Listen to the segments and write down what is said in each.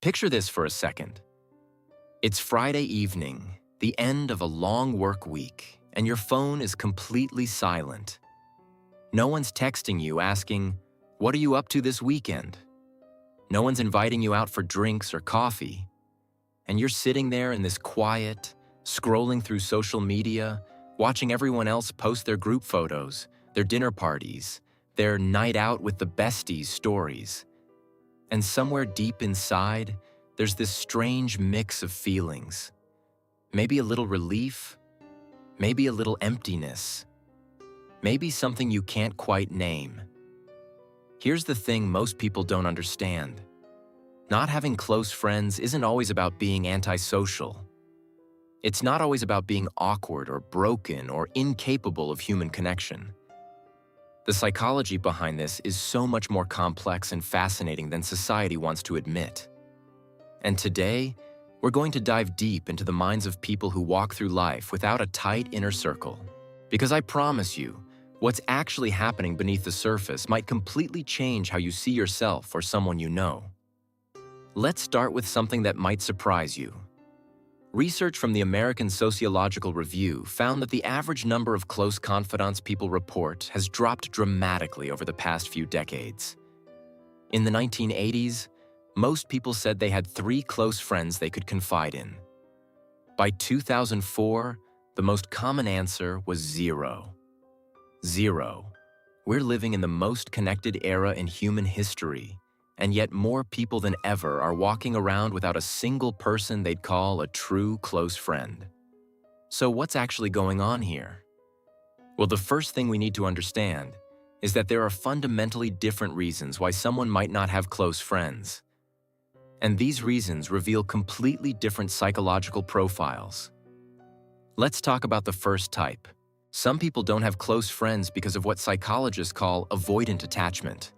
Picture this for a second. It's Friday evening, the end of a long work week, and your phone is completely silent. No one's texting you asking, "What are you up to this weekend?" No one's inviting you out for drinks or coffee. And you're sitting there in this quiet, scrolling through social media, watching everyone else post their group photos, their dinner parties, their night out with the besties stories. And somewhere deep inside, there's this strange mix of feelings. Maybe a little relief, maybe a little emptiness, maybe something you can't quite name. Here's the thing most people don't understand. Not having close friends isn't always about being antisocial. It's not always about being awkward or broken or incapable of human connection. The psychology behind this is so much more complex and fascinating than society wants to admit. And today, we're going to dive deep into the minds of people who walk through life without a tight inner circle. Because I promise you, what's actually happening beneath the surface might completely change how you see yourself or someone you know. Let's start with something that might surprise you. Research from the American Sociological Review found that the average number of close confidants people report has dropped dramatically over the past few decades. In the 1980s, most people said they had 3 close friends they could confide in. By 2004, the most common answer was 0. 0. We're living in the most connected era in human history, and yet more people than ever are walking around without a single person they'd call a true close friend. So what's actually going on here? Well, the first thing we need to understand is that there are fundamentally different reasons why someone might not have close friends. And these reasons reveal completely different psychological profiles. Let's talk about the first type. Some people don't have close friends because of what psychologists call avoidant attachment.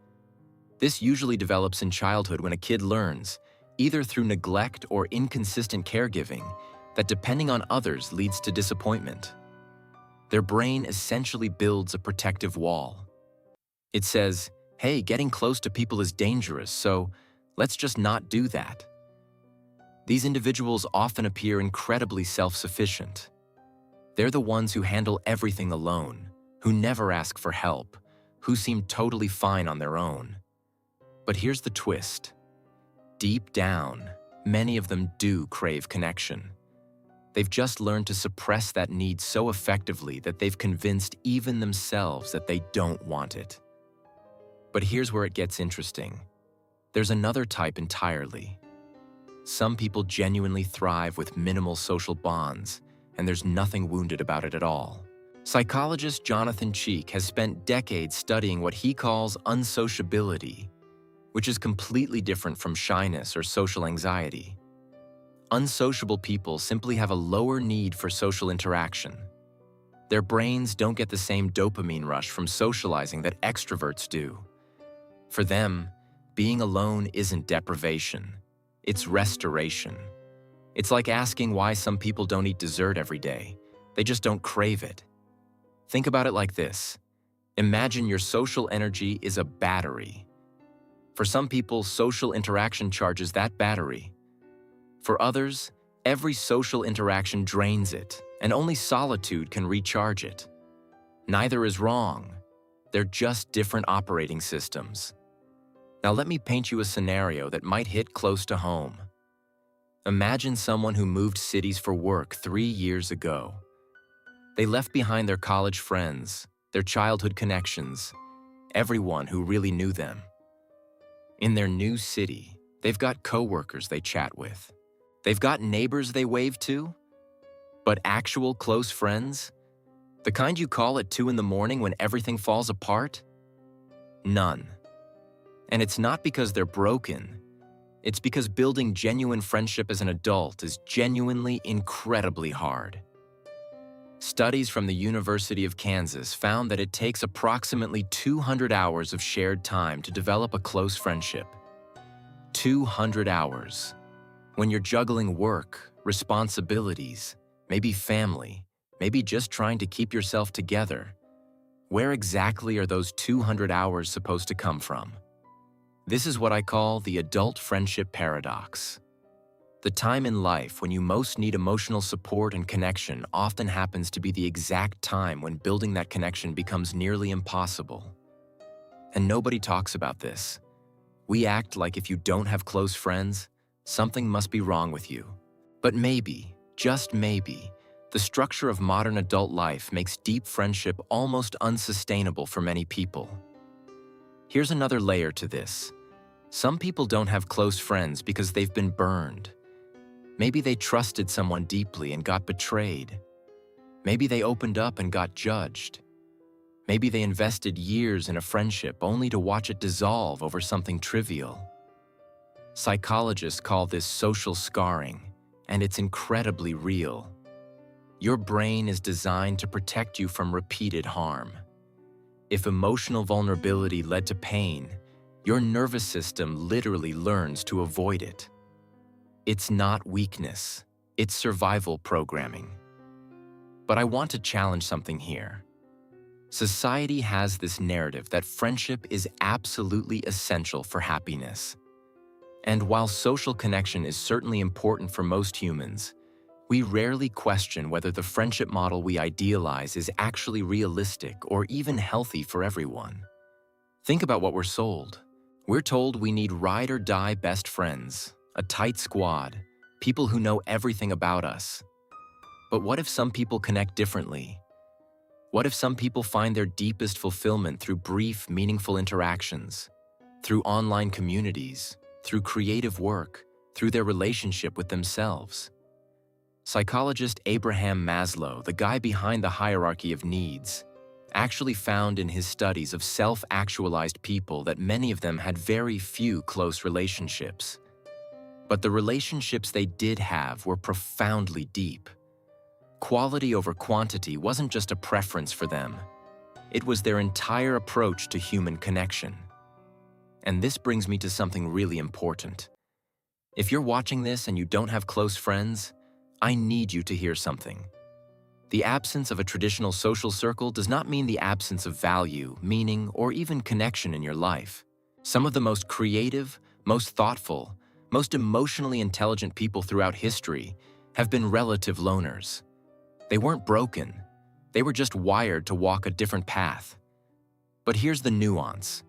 This usually develops in childhood when a kid learns, either through neglect or inconsistent caregiving, that depending on others leads to disappointment. Their brain essentially builds a protective wall. It says, hey, getting close to people is dangerous, so let's just not do that. These individuals often appear incredibly self-sufficient. They're the ones who handle everything alone, who never ask for help, who seem totally fine on their own. But here's the twist. Deep down, many of them do crave connection. They've just learned to suppress that need so effectively that they've convinced even themselves that they don't want it. But here's where it gets interesting. There's another type entirely. Some people genuinely thrive with minimal social bonds, and there's nothing wounded about it at all. Psychologist Jonathan Cheek has spent decades studying what he calls unsociability, which is completely different from shyness or social anxiety. Unsociable people simply have a lower need for social interaction. Their brains don't get the same dopamine rush from socializing that extroverts do. For them, being alone isn't deprivation, it's restoration. It's like asking why some people don't eat dessert every day. They just don't crave it. Think about it like this. Imagine your social energy is a battery. For some people, social interaction charges that battery. For others, every social interaction drains it, and only solitude can recharge it. Neither is wrong. They're just different operating systems. Now let me paint you a scenario that might hit close to home. Imagine someone who moved cities for work 3 years ago. They left behind their college friends, their childhood connections, everyone who really knew them. In their new city, they've got coworkers they chat with. They've got neighbors they wave to. But actual close friends? The kind you call at 2 in the morning when everything falls apart? None. And it's not because they're broken. It's because building genuine friendship as an adult is genuinely incredibly hard. Studies from the University of Kansas found that it takes approximately 200 hours of shared time to develop a close friendship. 200 hours. When you're juggling work, responsibilities, maybe family, maybe just trying to keep yourself together, where exactly are those 200 hours supposed to come from? This is what I call the adult friendship paradox. The time in life when you most need emotional support and connection often happens to be the exact time when building that connection becomes nearly impossible. And nobody talks about this. We act like if you don't have close friends, something must be wrong with you. But maybe, just maybe, the structure of modern adult life makes deep friendship almost unsustainable for many people. Here's another layer to this. Some people don't have close friends because they've been burned. Maybe they trusted someone deeply and got betrayed. Maybe they opened up and got judged. Maybe they invested years in a friendship only to watch it dissolve over something trivial. Psychologists call this social scarring, and it's incredibly real. Your brain is designed to protect you from repeated harm. If emotional vulnerability led to pain, your nervous system literally learns to avoid it. It's not weakness, it's survival programming. But I want to challenge something here. Society has this narrative that friendship is absolutely essential for happiness. And while social connection is certainly important for most humans, we rarely question whether the friendship model we idealize is actually realistic or even healthy for everyone. Think about what we're sold. We're told we need ride-or-die best friends, a tight squad, people who know everything about us. But what if some people connect differently? What if some people find their deepest fulfillment through brief, meaningful interactions, through online communities, through creative work, through their relationship with themselves? Psychologist Abraham Maslow, the guy behind the hierarchy of needs, actually found in his studies of self-actualized people that many of them had very few close relationships. But the relationships they did have were profoundly deep. Quality over quantity wasn't just a preference for them. It was their entire approach to human connection. And this brings me to something really important. If you're watching this and you don't have close friends, I need you to hear something. The absence of a traditional social circle does not mean the absence of value, meaning, or even connection in your life. Some of the most creative, most thoughtful, most emotionally intelligent people throughout history have been relative loners. They weren't broken. They were just wired to walk a different path. But here's the nuance.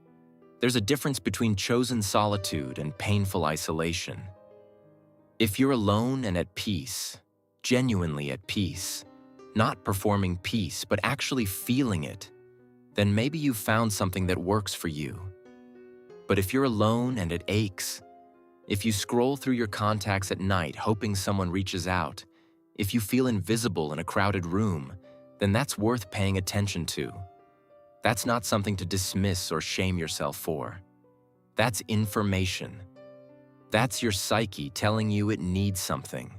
There's a difference between chosen solitude and painful isolation. If you're alone and at peace, genuinely at peace, not performing peace but actually feeling it, then maybe you've found something that works for you. But if you're alone and it aches, if you scroll through your contacts at night hoping someone reaches out, if you feel invisible in a crowded room, then that's worth paying attention to. That's not something to dismiss or shame yourself for. That's information. That's your psyche telling you it needs something.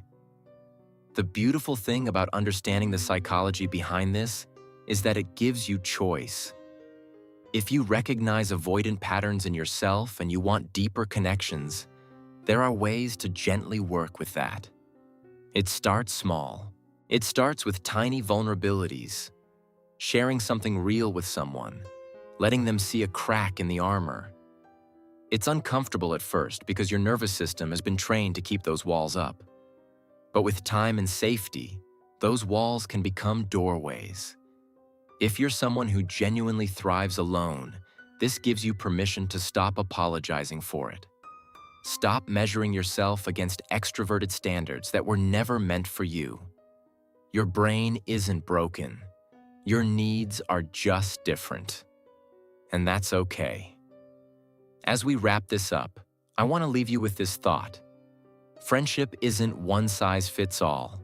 The beautiful thing about understanding the psychology behind this is that it gives you choice. If you recognize avoidant patterns in yourself and you want deeper connections, there are ways to gently work with that. It starts small. It starts with tiny vulnerabilities, sharing something real with someone, letting them see a crack in the armor. It's uncomfortable at first because your nervous system has been trained to keep those walls up. But with time and safety, those walls can become doorways. If you're someone who genuinely thrives alone, this gives you permission to stop apologizing for it. Stop measuring yourself against extroverted standards that were never meant for you. Your brain isn't broken. Your needs are just different. And that's okay. As we wrap this up, I want to leave you with this thought. Friendship isn't one size fits all.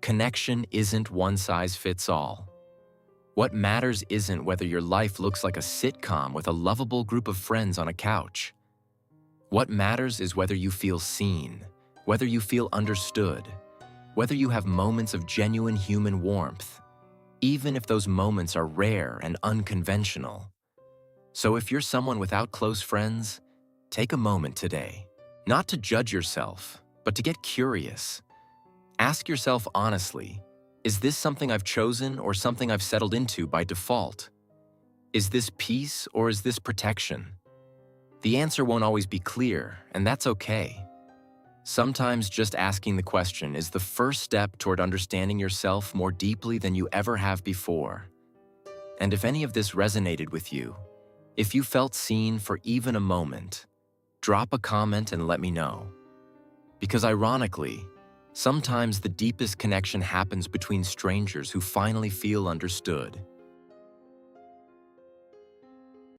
Connection isn't one size fits all. What matters isn't whether your life looks like a sitcom with a lovable group of friends on a couch. What matters is whether you feel seen, whether you feel understood, whether you have moments of genuine human warmth, even if those moments are rare and unconventional. So if you're someone without close friends, take a moment today, not to judge yourself, but to get curious. Ask yourself honestly, is this something I've chosen or something I've settled into by default? Is this peace or is this protection? The answer won't always be clear, and that's okay. Sometimes just asking the question is the first step toward understanding yourself more deeply than you ever have before. And if any of this resonated with you, if you felt seen for even a moment, drop a comment and let me know. Because ironically, sometimes the deepest connection happens between strangers who finally feel understood.